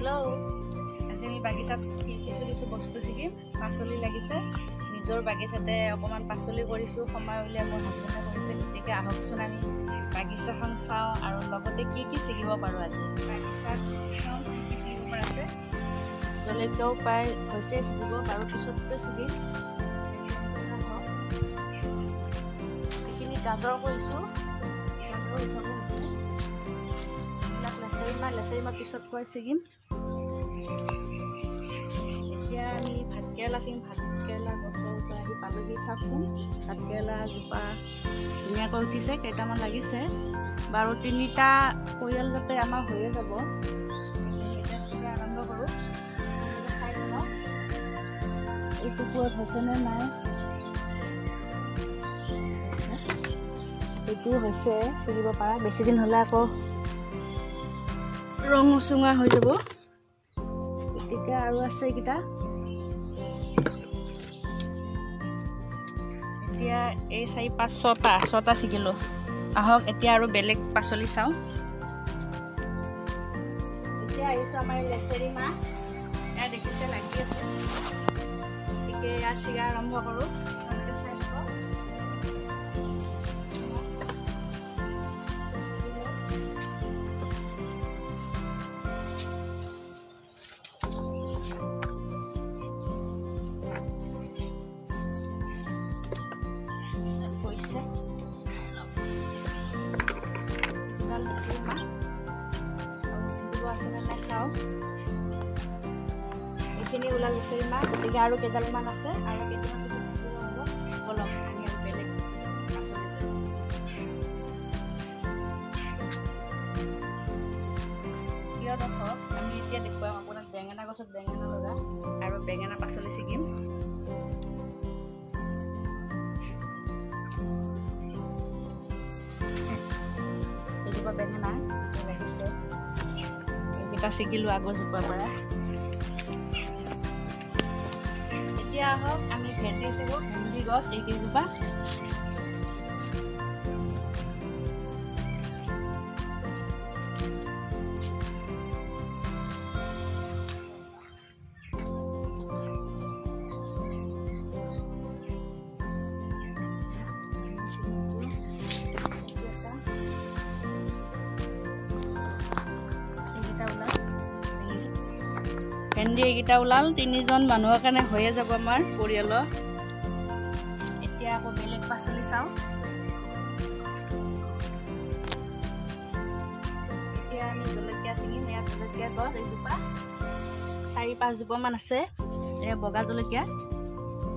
Hello', আজি আমি বাগিচাত কিছু বস্তু ছিগিম। পাচলি লাগিছে, নিজৰ বাগিচাতে অকণমান পাচলি কৰিছোঁ, সময় উলিয়াই মোৰ হাজবেণ্ডে কৰিছে। গতিকে আহকচোন আমি বাগিচাখন চাওঁ আৰু লগতে কি ছিগিব পাৰোঁ। আজি বাগিচাত চাওঁ কি ছিগিব পৰা আছে। জলকীয়াও প্ৰায় হৈছে ছিগিব বাৰু, পিছতকৈ ছিগিম। এইখিনি গাজৰ কৰিছোঁ, গাজৰ উঠাব হৈছে। লেচেৰি মাহ পিছতকৈ ছিগিম। এতিয়া আমি ভাতকেৰেলা ছিগিম। ভাতকেৰেলা গছৰ ওচৰত আহি পালোহি। চাওকচোন, ভাতকেৰেলা জোপা ধুনীয়াকৈ উঠিছে, কেইটামান লাগিছে বাৰু। 3টা পৰিয়াল যাতে আমাৰ হৈয়ে যাব। এতিয়া ছিগা আৰম্ভ কৰোঁ। খাই পেলাওঁ এইটো পুৰত হৈছেনে নাই। এইটো হৈছে ছিগিব পাৰা। বেছিদিন হ'লে আকৌ ৰং চুঙা হৈ যাব। গতিকে আৰু আছে এইকেইটা। এতিয়া এই 4, 5, 6টা ছিগিলোঁ। আহক এতিয়া আৰু বেলেগ পাচলি চাওঁ। এতিয়া আহিছোঁ আমাৰ লেচেৰি মাহ। এয়া দেখিছে লাগি আছে। গতিকে এয়া ছিগা আৰম্ভ কৰোঁ। চাওঁ এইখিনি ওলাল লেচেৰি মাহ। গতিকে আৰু কেইডালমান আছে, আৰু কেইটামান পিছত ছিগিব হ'ব। বলক আমি আৰু বেলেগ পাচলি প্ৰিয় দৰ্শক, আমি এতিয়া দেখুৱাম আপোনাক বেঙেনা গছত বেঙেনা লগা আৰু বেঙেনা পাচলি ছিগিম। এইজোপা বেঙেনা লাগিছে, এইকেইটা ছিগিলোঁ আগৰ জোপাৰ পৰা। এতিয়া আহক আমি ভেন্দি ছিগোঁ। ভেন্দি গছ এইকেইজোপা। ভেন্দি এইকেইটা ওলাল। 3জন মানুহৰ কাৰণে হৈয়ে যাব আমাৰ পৰিয়ালৰ। এতিয়া আকৌ বেলেগ পাচলি চাওঁ। এতিয়া আমি জলকীয়া ছিঙিম। ইয়াত জলকীয়া গছ এইজোপা 4-5 জোপামান আছে। এয়া বগা জলকীয়া।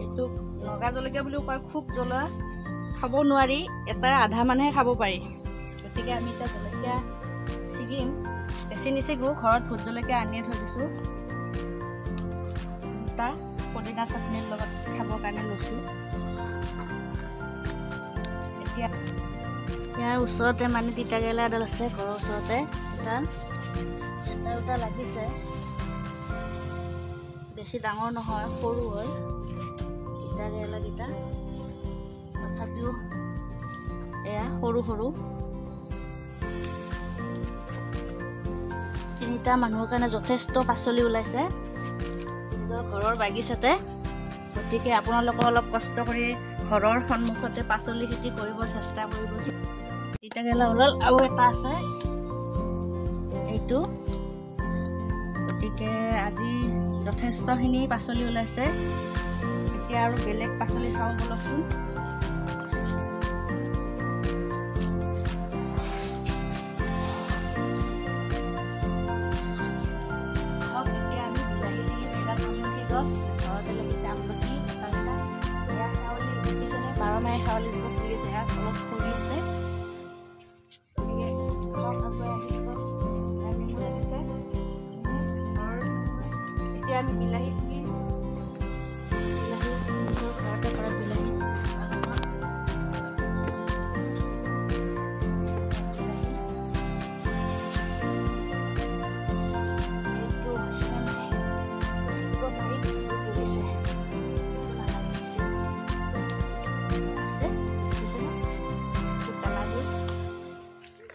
এইটো নগা জলকীয়া বুলিও কয়। খুব জ্বলা, খাব নোৱাৰি। এটা আধা মানহে খাব পাৰি। গতিকে আমি এতিয়া জলকীয়া ছিগিম। বেছি নিছিগোঁ, ঘৰত ভোট জলকীয়া আনিয়ে থৈ দিছোঁ। পদিনা চাটনিৰ লগত খাবৰ কাৰণে লৈছোঁ। এতিয়া ইয়াৰ ওচৰতে মানে তিতাকেৰেলা এডাল আছে, ঘৰৰ ওচৰতে এটা লাগিছে। বেছি ডাঙৰ নহয়, সৰু হয় তিতাকেৰেলাকেইটা। তথাপিও এয়া সৰু 3টা মানুহৰ কাৰণে যথেষ্ট পাচলি ওলাইছে নিজৰ ঘৰৰ বাগিচাতে। গতিকে আপোনালোকে অলপ কষ্ট কৰি ঘৰৰ সন্মুখতে পাচলি খেতি কৰিব চেষ্টা কৰিবচোন। তিতাকেৰেলা ওলাল, আৰু এটা আছে এইটো। গতিকে আজি যথেষ্টখিনি পাচলি ওলাইছে। এতিয়া আৰু বেলেগ পাচলি চাওঁ বলকচোন। গছ ঘৰতে লাগিছে আমলখি, এয়া শেৱালি দেখিছেনে? 12 মাহে শেৱালি জোপা ফুলি আছে। ইয়াত অলপ ফুলি আছে। গতিকে নেমু লাগিছে। এতিয়া আমি বিলাহী ছিগিম। বিলাহী নিজৰ ঘৰতে কৰা বিলাহী।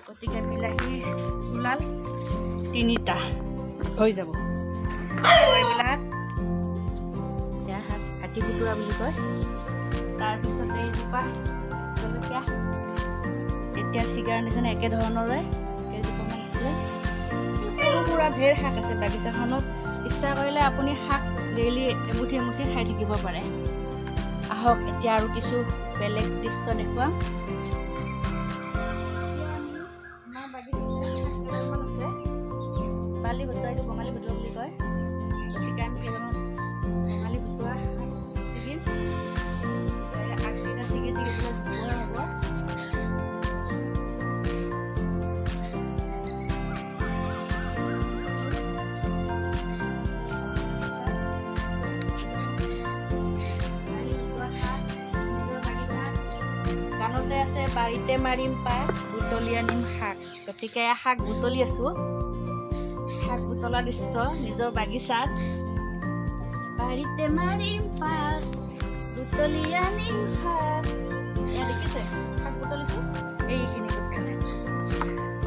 গতিকে বিলাহী ওলাল 3টা। হৈ যাব। এইবিলাক হাতী কুটুৰা বুলি কয়। তাৰপিছতে এইজোপা জলকীয়া এতিয়া চিগাৰ নিচিনা একেধৰণৰে কেইজোপামান আছিলে। সৰু সুৰা ঢেৰ শাক আছে বাগিচাখনত। ইচ্ছা কৰিলে আপুনি শাক ডেইলি এমুঠি এমুঠি খাই থাকিব পাৰে। আহক এতিয়া আৰু কিছু বেলেগ দৃশ্য দেখুৱাম। আমাৰ বাগিচাখন আছে বালি ভতুৱা, এইটো বঙালী ভতুৱা বুলি কয়। গতিকে আমি কেইটামান বঙালী ভতুৱা ছিগিম। আগকেইটা ছিগি ছিগি পেলাই জোপোহা হ'ব। গানতে আছে বাৰীতে মাৰিম পাত বুটলি আনিম শাক। গতিকে শাক বুটলি আছোঁ। শাক বুটলা দৃশ্য নিজৰ বাগিচাত। বাৰীতে মাৰিম পাত বুটলি আনিম শাক। এয়া দেখিছে শাক বুটলিছোঁ এইখিনি গোট খালে।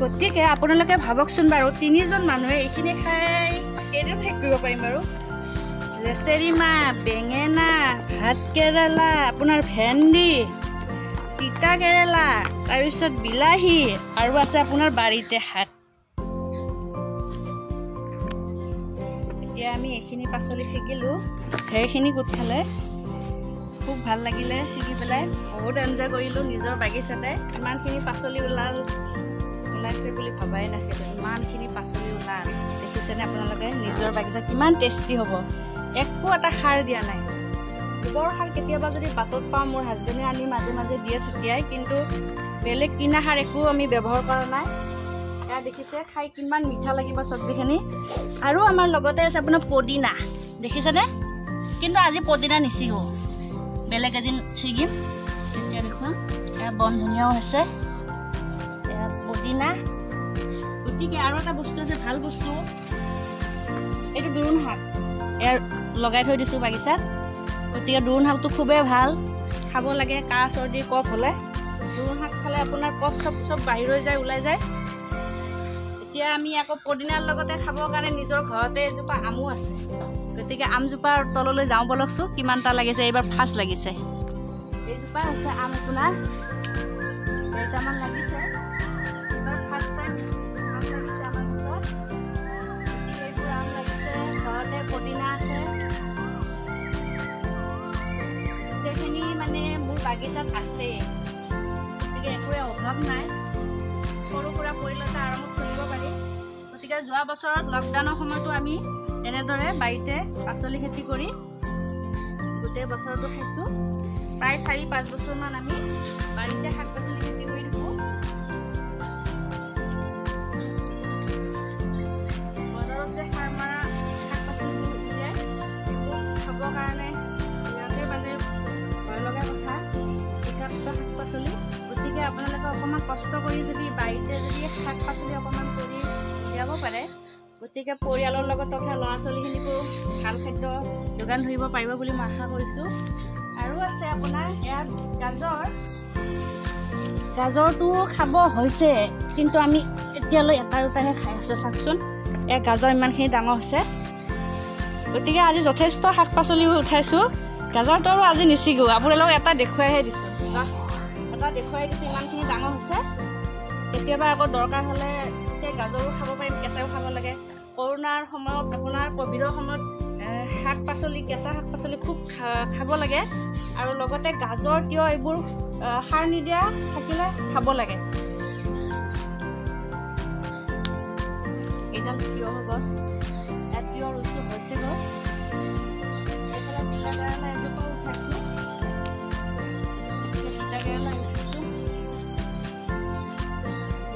গতিকে আপোনালোকে ভাবকচোন বাৰু 3জন মানুহে এইখিনি খাই কেইদিন শেষ কৰিব পাৰিম বাৰু? লেচেৰি মাহ, বেঙেনা, ভাত কেৰেলা, আপোনাৰ ভেন্দি, তিতা কেৰেলা, তাৰপিছত বিলাহী আৰু আছে আপোনাৰ বাৰীতে শাক। এতিয়া আমি এইখিনি পাচলি ছিগিলোঁ। সেইখিনি গোট খালে খুব ভাল লাগিলে ছিগি পেলাই। বহুত এনজয় কৰিলোঁ নিজৰ বাগিচাতে। ইমানখিনি পাচলি ওলাইছে বুলি ভবাই নাছিলোঁ। ইমানখিনি পাচলি ওলাল দেখিছেনে আপোনালোকে? নিজৰ বাগিচা কিমান টেষ্টি হ'ব। একো এটা সাৰ দিয়া নাই। গোবৰ সাৰ কেতিয়াবা যদি বাটত পাওঁ মোৰ হাজবেণ্ডে আনি মাজে মাজে দিয়ে ছটিয়াই, কিন্তু বেলেগ কিনা সাৰ একো আমি ব্যৱহাৰ কৰা নাই। এয়া দেখিছে খাই কিমান মিঠা লাগিব চব্জিখিনি। আৰু আমাৰ লগতে আছে আপোনাৰ পদিনা, দেখিছেনে? কিন্তু আজি পদিনা নিছিগো, বেলেগ এদিন ছিগিম। এতিয়া দেখুৱাম এয়া বন ধনিয়াও আছে, এয়া পদিনা। গতিকে আৰু এটা বস্তু আছে ভাল বস্তু, এইটো দোৰোণ শাক। এয়া লগাই থৈ দিছোঁ বাগিচাত। গতিকে দোৰোণ শাকটো খুবেই ভাল, খাব লাগে। কাহ চৰ্দি কফ হ'লে দোৰোণ শাক খালে আপোনাৰ কফ চব বাহিৰ হৈ যায়, ওলাই যায়। এতিয়া আমি আকৌ পদিনাৰ লগতে খাবৰ কাৰণে নিজৰ ঘৰতে এজোপা আমো আছে। গতিকে আমজোপাৰ তললৈ যাওঁ বলকচোন, কিমানটা লাগিছে। এইবাৰ ফাৰ্ষ্ট লাগিছে। এইজোপা আছে আম আপোনাৰ 10টামান লাগিছে। এইবাৰ ফাৰ্ষ্ট টাইম আম লাগিছে আমাৰ ঘৰত। গতিকে এইবোৰ আম লাগিছে, ঘৰতে পদিনা আছে। গোটেইখিনি মানে মোৰ বাগিচাত আছে। গতিকে একোৰে অভাৱ নাই। সৰু সুৰা পৰিয়ালতে আৰামত চলিব পাৰি। গতিকে যোৱা বছৰত লকডাউনৰ সময়তো আমি এনেদৰে বাৰীতে পাচলি খেতি কৰি গোটেই বছৰটো খাইছোঁ। প্ৰায় 4-5 বছৰমান আমি বাৰীতে শাক পাচলি খেতি কৰি থাকোঁ। বজাৰত যে সাৰ মৰা শাক পাচলিবোৰ উলিয়াই সেইবোৰ খাবৰ কাৰণে ইয়াতে মানে ভয় লগা কথা, বিষাক্ত শাক পাচলি। গতিকে আপোনালোকে অকণমান কষ্ট কৰি যদি বাৰীতে যদি শাক পাচলি অকণমান কৰি উলিয়াব পাৰে, গতিকে পৰিয়ালৰ লগত তথা ল'ৰা ছোৱালীখিনিকো ভাল খাদ্য যোগান ধৰিব পাৰিব বুলি মই আশা কৰিছোঁ। আৰু আছে আপোনাৰ ইয়াত গাজৰটো খাব হৈছে, কিন্তু আমি এতিয়ালৈ এটা দুটাহে খাই আছোঁ। চাওকচোন এয়া গাজৰ ইমানখিনি ডাঙৰ হৈছে। গতিকে আজি যথেষ্ট শাক পাচলিও উঠাইছোঁ। গাজৰটো আৰু আজি নিছিগো, আপোনালোকক এটা দেখুৱাইহে দিছোঁ। এটা দেখুৱাই দিছোঁ, ইমানখিনি ডাঙৰ হৈছে। কেতিয়াবা আকৌ দৰকাৰ হ'লে এতিয়া গাজৰো খাব পাৰিম, কেঁচাও খাব লাগে। কৰোণাৰ সময়ত আপোনাৰ ক'ভিডৰ সময়ত শাক পাচলি, কেঁচা শাক পাচলি খুব খাব লাগে। আৰু লগতে গাজৰ, তিয়ঁহ এইবোৰ সাৰ নিদিয়া থাকিলে খাব লাগে। এইডাল তিয়ঁহ গছ, ইয়াত তিয়ঁহ ৰুইছোঁ, হৈছে গছ। এইফালে তিতা কেৰেলা এজোপা উঠাইছোঁ। তিতা কেৰেলা উঠাইছোঁ।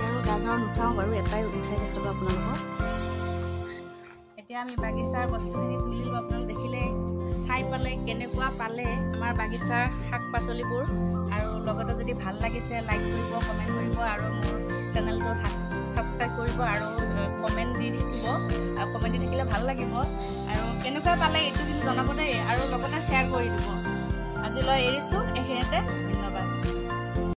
আৰু গাজৰ নুঠাওঁ বাৰু, এটাই উঠাই দেখালোঁ আপোনালোকক। এতিয়া আমি বাগিচাৰ বস্তুখিনি তুলিলোঁ। আপোনালোকে দেখিলে চাই পালে কেনেকুৱা পালে আমাৰ বাগিচাৰ শাক পাচলিবোৰ। আৰু লগতে যদি ভাল লাগিছে লাইক কৰিব, কমেণ্ট কৰিব, আৰু মোৰ চেনেলটো ছাবস্ক্ৰাইব কৰিব, আৰু কমেণ্ট দি থাকিব। কমেণ্ট দি থাকিলে ভাল লাগিব। আৰু কেনেকুৱা পালে এইটো কিন্তু জনাব দেই, আৰু লগতে শ্বেয়াৰ কৰি দিব। আজিলৈ এৰিছোঁ এইখিনিতে। ধন্যবাদ।